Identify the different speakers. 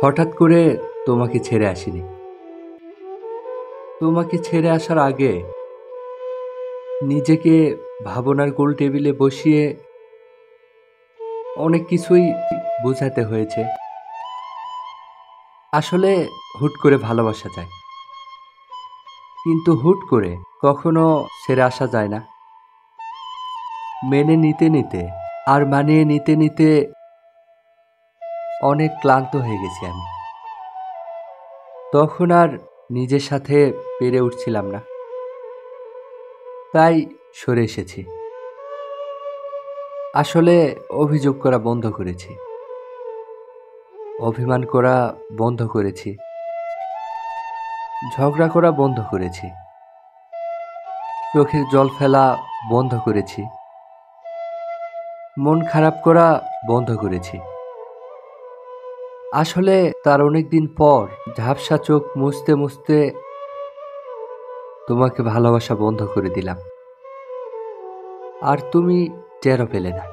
Speaker 1: হঠাৎ করে তোমাকে ছেড়ে আসিনি। তোমাকে ছেড়ে আসার আগে নিজেকে ভাবনার গোল টেবিলে বসিয়ে অনেক কিছুই বোঝাতে হয়েছে। আসলে হুট করে ভালোবাসা যায়, কিন্তু হুট করে কখনো ছেড়ে আসা যায় না। মেনে নিতে নিতে আর মানিয়ে নিতে নিতে অনেক ক্লান্ত হয়ে গেছি আমি। তখন আর নিজের সাথে পেরে উঠছিলাম না, তাই সরে এসেছি। আসলে অভিযোগ করা বন্ধ করেছি, অভিমান করা বন্ধ করেছি, ঝগড়া করা বন্ধ করেছি, চোখের জল ফেলা বন্ধ করেছি, মন খারাপ করা বন্ধ করেছি। আসলে তার অনেক দিন পর ঝাপসা চোখ মুছতে মুছতে তোমাকে ভালোবাসা বন্ধ করে দিলাম, আর তুমি টেরও পেলে না।